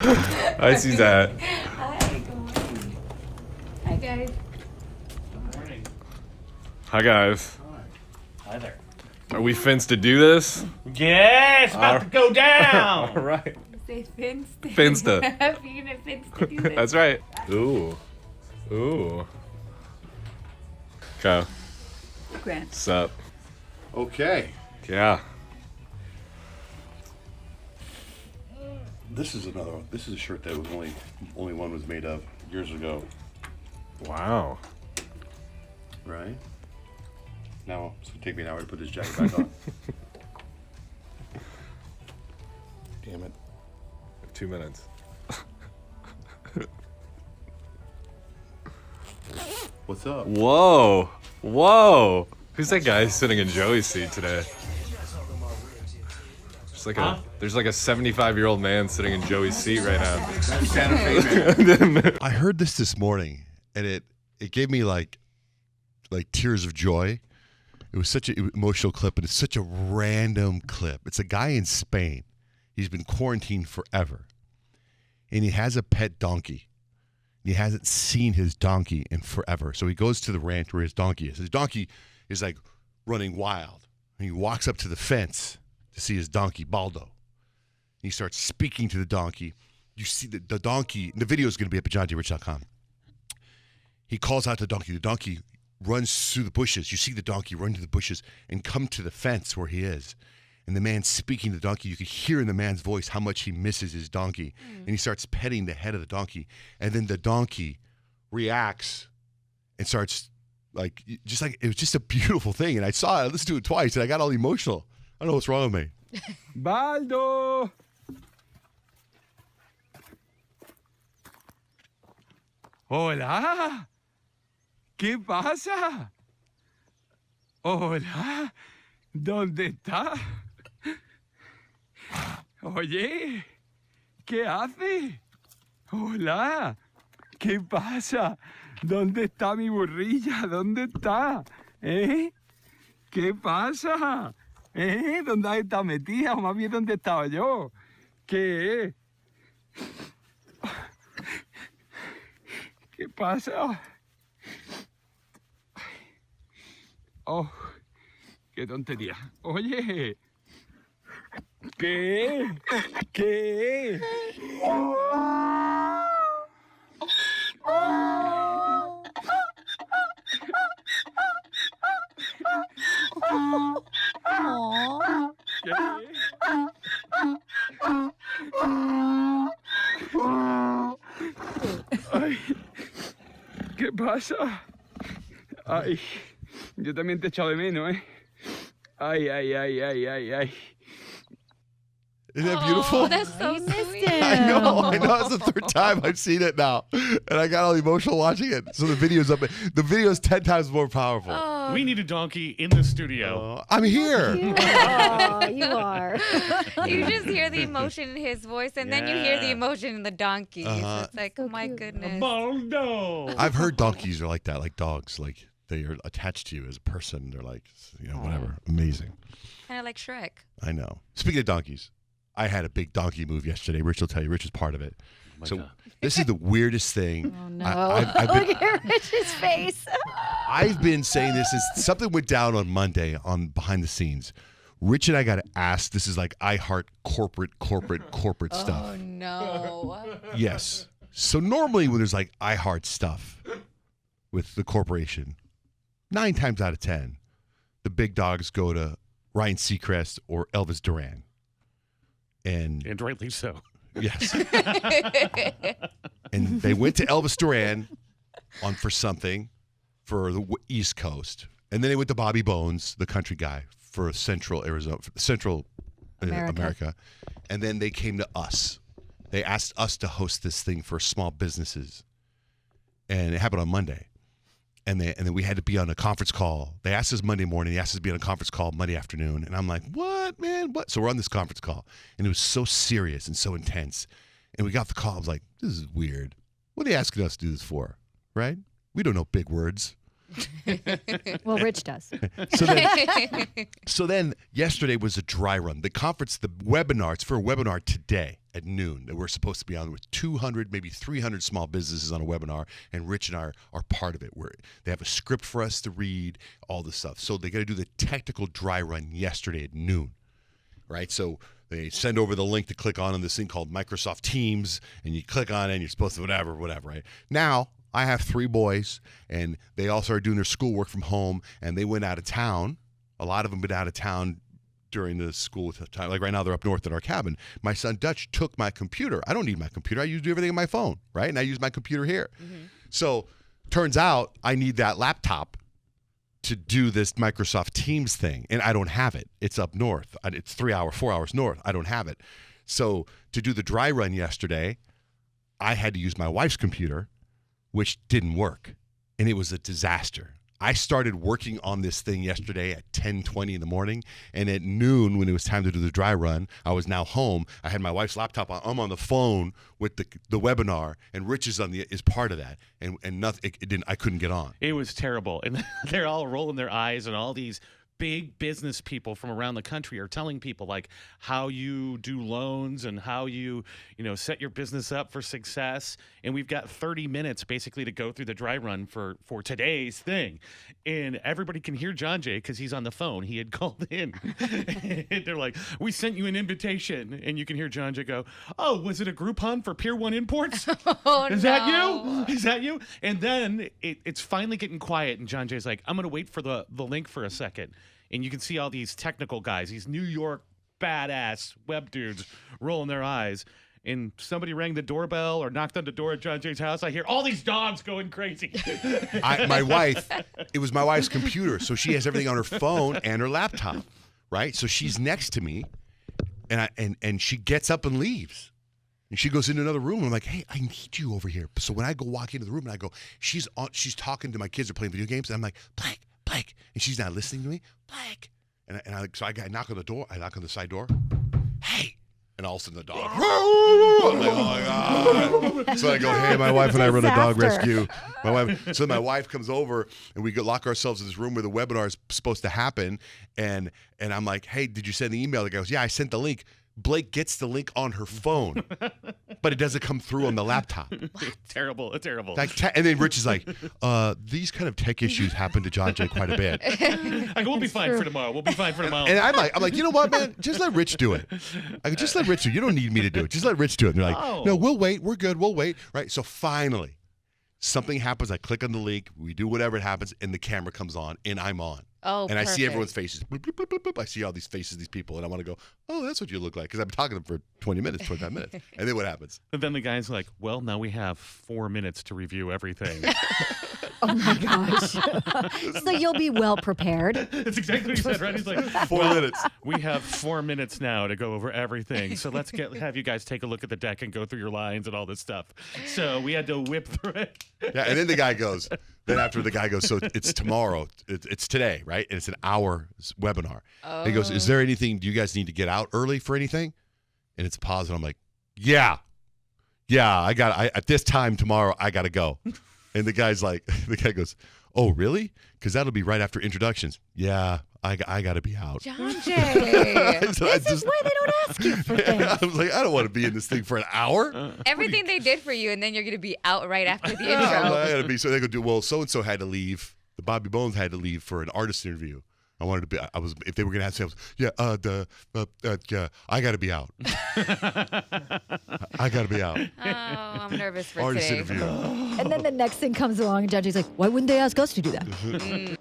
I see that. Hi, good morning. Hi, guys. Good morning. Hi, guys. Hi there. Are we fins to do this? Yeah, it's about to go down. All right. Say Finsta. Finsta. You're gonna Finsta do this. That's right. Ooh. Okay. Grant. What's up? Okay. Yeah. This is another one. This is a shirt that was only one was made of years ago. Wow. Right? Now it's gonna take me an hour to put this jacket back on. Damn it. 2 minutes. What's up? Whoa. Who's that guy sitting in Joey's seat today? There's like a 75-year-old man sitting in Joey's seat right now. That's Santa Fe, man. I heard this morning, and it gave me like tears of joy. It was such an emotional clip, and it's such a random clip. It's a guy in Spain. He's been quarantined forever, and he has a pet donkey. He hasn't seen his donkey in forever, so he goes to the ranch where his donkey is. His donkey is like running wild, and he walks up to the fence to see his donkey, Baldo. He starts speaking to the donkey. You see the donkey, the video is going to be up at johnjayrich.com. He calls out to the donkey. The donkey runs through the bushes. You see the donkey run to the bushes and come to the fence where he is. And the man speaking to the donkey, you can hear in the man's voice how much he misses his donkey. And he starts petting the head of the donkey. And then the donkey reacts and starts it was just a beautiful thing. And I saw it, I listened to it twice, and I got all emotional. I don't know what's wrong with me. Baldo! Hola! ¿Qué pasa? Hola, ¿dónde está? Oye, ¿qué hace? Hola, ¿qué pasa? ¿Dónde está mi burrilla? ¿Dónde está? ¿Qué pasa? ¿Dónde está metida? O más bien, ¿dónde estaba yo? ¿Qué? ¿Qué pasa? Oh, qué tontería. Oye, ¿qué? ¿Qué? Ay, ¿qué pasa? Ay, yo también te he echado de menos, ¿eh? Ay. Isn't that beautiful? Oh, that's so sweet. I know. It's the third time I've seen it now. And I got all emotional watching it. So the video's up. The video's 10 times more powerful. Oh, We need a donkey in the studio. I'm here. Oh, you are. you just hear the emotion in his voice, and then you hear the Yeah. emotion in the donkey. So it's like, So my cute. goodness. Baldo. I've heard donkeys are like that, like dogs. Like they are attached to you as a person. They're like, whatever. Amazing. Kind of like Shrek. I know. Speaking of donkeys, I had a big donkey move yesterday. Rich will tell you. Rich was part of it. So God. this is the weirdest thing. Oh, no. I've been, Look at Rich's face. I've been saying this is something went down on Monday on behind the scenes. Rich and I got asked. This is like I heart corporate stuff. Oh, no. Yes. So normally when there's like I heart stuff with the corporation, 9 times out of 10, the big dogs go to Ryan Seacrest or Elvis Duran. And rightly so. yes. And they went to Elvis Duran for something for the East Coast. And then they went to Bobby Bones, the country guy, for Central America. And then they came to us. They asked us to host this thing for small businesses. And it happened on Monday. And then we had to be on a conference call. They asked us Monday morning. They asked us to be on a conference call Monday afternoon. And I'm like, what, man? What? So we're on this conference call. And it was so serious and so intense. And we got off the call. I was like, this is weird. What are they asking us to do this for? Right? We don't know big words. Well, Rich does. So then yesterday was a dry run. The conference, the webinar, it's for a webinar today at noon that we're supposed to be on with 200, maybe 300 small businesses on a webinar, and Rich and I are part of it. They have a script for us to read, all this stuff. So they got to do the technical dry run yesterday at noon, right? So they send over the link to click on this thing called Microsoft Teams, and you click on it, and you're supposed to whatever, right? Now, I have 3 boys, and they all started doing their schoolwork from home, and they went out of town. A lot of them been out of town during the school time. Like right now, they're up north at our cabin. My son Dutch took my computer. I don't need my computer. I use everything on my phone, right? And I use my computer here. Mm-hmm. So turns out I need that laptop to do this Microsoft Teams thing, and I don't have it. It's up north. It's 4 hours north. I don't have it. So to do the dry run yesterday, I had to use my wife's computer, which didn't work, and it was a disaster. I started working on this thing yesterday at 10:20 in the morning, and at noon when it was time to do the dry run, I was now home. I had my wife's laptop on. I'm on the phone with the webinar, and Rich is is part of that, and nothing. It didn't. I couldn't get on. It was terrible, and they're all rolling their eyes, and all these big business people from around the country are telling people like how you do loans and how you set your business up for success. And we've got 30 minutes basically to go through the dry run for today's thing. And everybody can hear Johnjay because he's on the phone. He had called in. And they're like, we sent you an invitation. And you can hear Johnjay go, oh, was it a Groupon for Pier 1 Imports? Oh, Is that you? Is that you? And then it's finally getting quiet. And Johnjay's like, I'm going to wait for the link for a second. And you can see all these technical guys, these New York badass web dudes rolling their eyes. And somebody rang the doorbell or knocked on the door at Johnjay's house. I hear all these dogs going crazy. My wife, it was my wife's computer, so she has everything on her phone and her laptop, right? So she's next to me, and she gets up and leaves. And she goes into another room, and I'm like, hey, I need you over here. So when I go walk into the room, and I go, she's talking to my kids, they're playing video games, and I'm like, Blake, and she's not listening to me, Blake. So I knock on the door. I knock on the side door. Hey. And all of a sudden the dog. I'm like, oh my God. So I go, hey, my wife and I run a dog rescue. So my wife comes over, and we lock ourselves in this room where the webinar is supposed to happen. And I'm like, hey, did you send the email? The guy goes, yeah, I sent the link. Blake gets the link on her phone, but it doesn't come through on the laptop. Terrible. And then Rich is like, these kind of tech issues happen to Johnjay quite a bit. I go, we'll be fine for tomorrow. And I'm like, you know what, man? Just let Rich do it. I go, just let Rich do it. You don't need me to do it. Just let Rich do it. And they're like, no, we'll wait. We're good. We'll wait. Right. So finally, something happens. I click on the link. We do whatever it happens, and the camera comes on, and I'm on. Oh, and I see everyone's faces. Bloop, bloop, bloop, bloop, bloop. I see all these faces, these people, and I want to go, oh, that's what you look like. Because I've been talking to them for 20 minutes, 25 minutes. And then what happens? And then the guy's like, well, now we have 4 minutes to review everything. Oh, my gosh. So you'll be well prepared. That's exactly what he said, right? He's like, 4 minutes. We have 4 minutes now to go over everything. So let's have you guys take a look at the deck and go through your lines and all this stuff. So we had to whip through it. Yeah, and then the guy goes, so it's tomorrow. It's today, right? And it's an hour webinar. Oh. He goes, is there anything, do you guys need to get out early for anything? And it's a pause, and I'm like, yeah, at this time tomorrow, I got to go. And the guy goes, oh, really? Because that'll be right after introductions. Yeah, I got to be out. Johnjay. This is why they don't ask you for things. I was like, I don't want to be in this thing for an hour. Everything they did for you, and then you're going to be out right after the intro. I gotta be. So they go, well, so-and-so had to leave. The Bobby Bones had to leave for an artist interview. I wanted to be. If they were gonna have sales, yeah. I got to be out. I got to be out. Oh, I'm nervous for artist today. interview. And then the next thing comes along, and Johnjay's like, why wouldn't they ask us to do that?